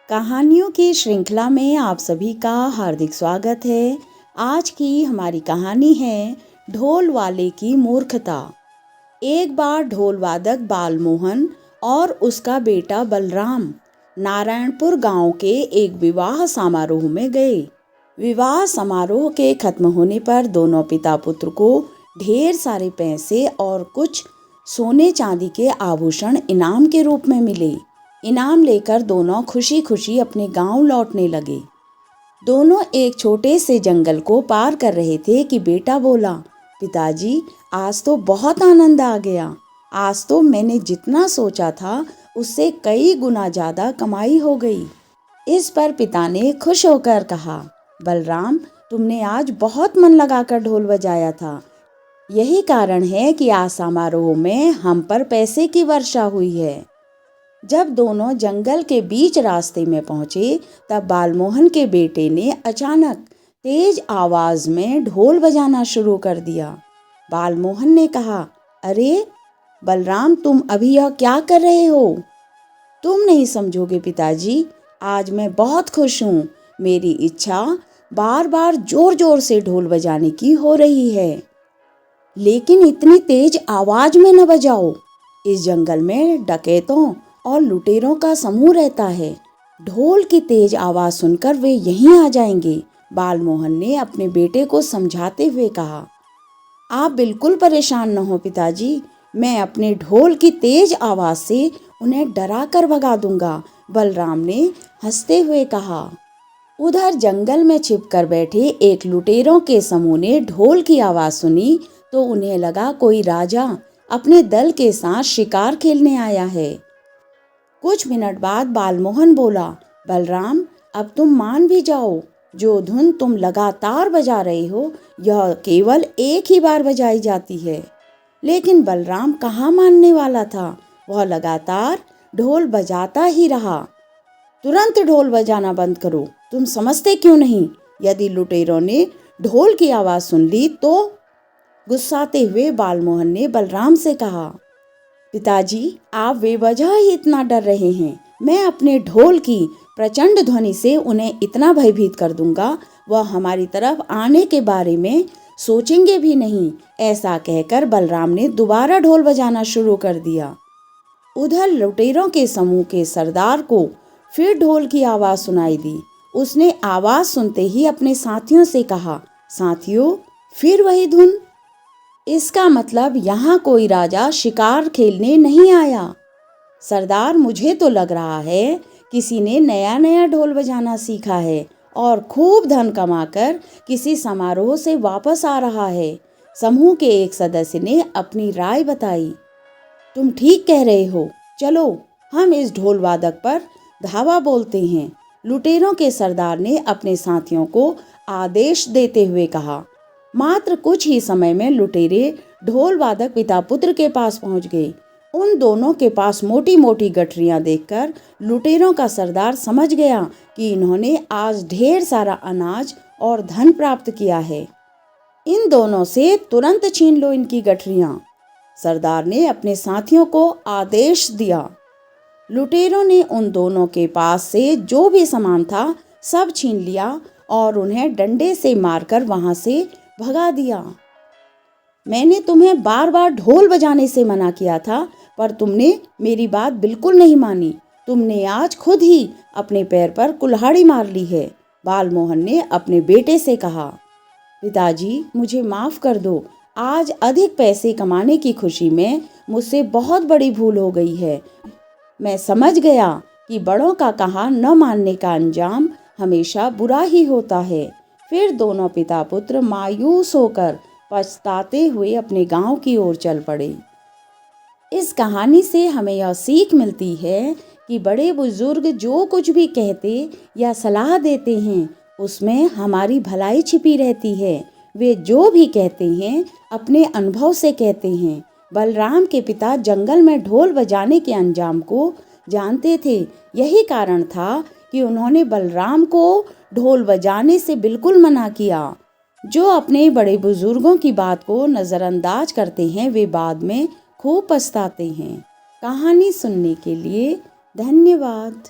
कहानियों की श्रृंखला में आप सभी का हार्दिक स्वागत है। आज की हमारी कहानी है ढोल वाले की मूर्खता। एक बार ढोल वादक बालमोहन और उसका बेटा बलराम नारायणपुर गांव के एक विवाह समारोह में गए। विवाह समारोह के खत्म होने पर दोनों पिता पुत्र को ढेर सारे पैसे और कुछ सोने चांदी के आभूषण इनाम के रूप में मिले। इनाम लेकर दोनों खुशी खुशी अपने गांव लौटने लगे। दोनों एक छोटे से जंगल को पार कर रहे थे कि बेटा बोला, पिताजी आज तो बहुत आनंद आ गया। आज तो मैंने जितना सोचा था उससे कई गुना ज्यादा कमाई हो गई। इस पर पिता ने खुश होकर कहा, बलराम तुमने आज बहुत मन लगाकर ढोल बजाया था। यही कारण है कि आज समारोह में हम पर पैसे की वर्षा हुई है। जब दोनों जंगल के बीच रास्ते में पहुंचे तब बालमोहन के बेटे ने अचानक तेज आवाज में ढोल बजाना शुरू कर दिया। बालमोहन ने कहा, अरे बलराम तुम अभी यह क्या कर रहे हो? तुम नहीं समझोगे पिताजी, आज मैं बहुत खुश हूँ। मेरी इच्छा बार बार जोर जोर से ढोल बजाने की हो रही है। लेकिन इतनी तेज आवाज में न बजाओ। इस जंगल में डकैतों और लुटेरों का समूह रहता है। ढोल की तेज आवाज सुनकर वे यहीं आ जाएंगे। बालमोहन ने अपने बेटे को समझाते हुए कहा, आप बिल्कुल परेशान न हो पिताजी, मैं अपने ढोल की तेज आवाज से उन्हें डरा कर भगा दूंगा। बलराम ने हंसते हुए कहा। उधर जंगल में छिपकर बैठे एक लुटेरों के समूह ने ढोल की आवाज सुनी तो उन्हें लगा कोई राजा अपने दल के साथ शिकार खेलने आया है। कुछ मिनट बाद बालमोहन बोला, बलराम अब तुम मान भी जाओ, जो धुन तुम लगातार बजा रहे हो यह केवल एक ही बार बजाई जाती है। लेकिन बलराम कहाँ मानने वाला था। वह लगातार ढोल बजाता ही रहा। तुरंत ढोल बजाना बंद करो, तुम समझते क्यों नहीं? यदि लुटेरों ने ढोल की आवाज सुन ली तो? गुस्साते हुए बालमोहन ने बलराम से कहा, पिताजी आप बेवजह ही इतना डर रहे हैं। मैं अपने ढोल की प्रचंड ध्वनि से उन्हें इतना भयभीत कर दूंगा वह हमारी तरफ आने के बारे में सोचेंगे भी नहीं। ऐसा कहकर बलराम ने दोबारा ढोल बजाना शुरू कर दिया। उधर लुटेरों के समूह के सरदार को फिर ढोल की आवाज सुनाई दी। उसने आवाज सुनते ही अपने साथियों से कहा, साथियों फिर वही धुन। इसका मतलब यहाँ कोई राजा शिकार खेलने नहीं आया। सरदार मुझे तो लग रहा है किसी ने नया नया ढोल बजाना सीखा है और खूब धन कमाकर किसी समारोह से वापस आ रहा है। समूह के एक सदस्य ने अपनी राय बताई। तुम ठीक कह रहे हो, चलो हम इस ढोल वादक पर धावा बोलते हैं। लुटेरों के सरदार ने अपने साथियों को आदेश देते हुए कहा। मात्र कुछ ही समय में लुटेरे ढोल वादक पिता पुत्र के पास पहुंच गए। उन दोनों के पास मोटी मोटी गठरियां देखकर लुटेरों का सरदार समझ गया कि इन्होंने आज ढेर सारा अनाज और धन प्राप्त किया है। इन दोनों से तुरंत छीन लो इनकी गठरियां। सरदार ने अपने साथियों को आदेश दिया। लुटेरों ने उन दोनों के पास से जो भी सामान था सब छीन लिया और उन्हें डंडे से मारकर वहां से भगा दिया। मैंने तुम्हें बार बार ढोल बजाने से मना किया था पर तुमने मेरी बात बिल्कुल नहीं मानी। तुमने आज खुद ही अपने पैर पर कुल्हाड़ी मार ली है। बालमोहन ने अपने बेटे से कहा, पिताजी मुझे माफ कर दो। आज अधिक पैसे कमाने की खुशी में मुझसे बहुत बड़ी भूल हो गई है। मैं समझ गया कि बड़ों का कहा न मानने का अंजाम हमेशा बुरा ही होता है। फिर दोनों पिता पुत्र मायूस होकर पछताते हुए अपने गांव की ओर चल पड़े। इस कहानी से हमें यह सीख मिलती है कि बड़े बुजुर्ग जो कुछ भी कहते या सलाह देते हैं उसमें हमारी भलाई छिपी रहती है। वे जो भी कहते हैं अपने अनुभव से कहते हैं। बलराम के पिता जंगल में ढोल बजाने के अंजाम को जानते थे। यही कारण था कि उन्होंने बलराम को ढोल बजाने से बिल्कुल मना किया। जो अपने बड़े बुजुर्गों की बात को नज़रअंदाज करते हैं वे बाद में खूब पछताते हैं। कहानी सुनने के लिए धन्यवाद।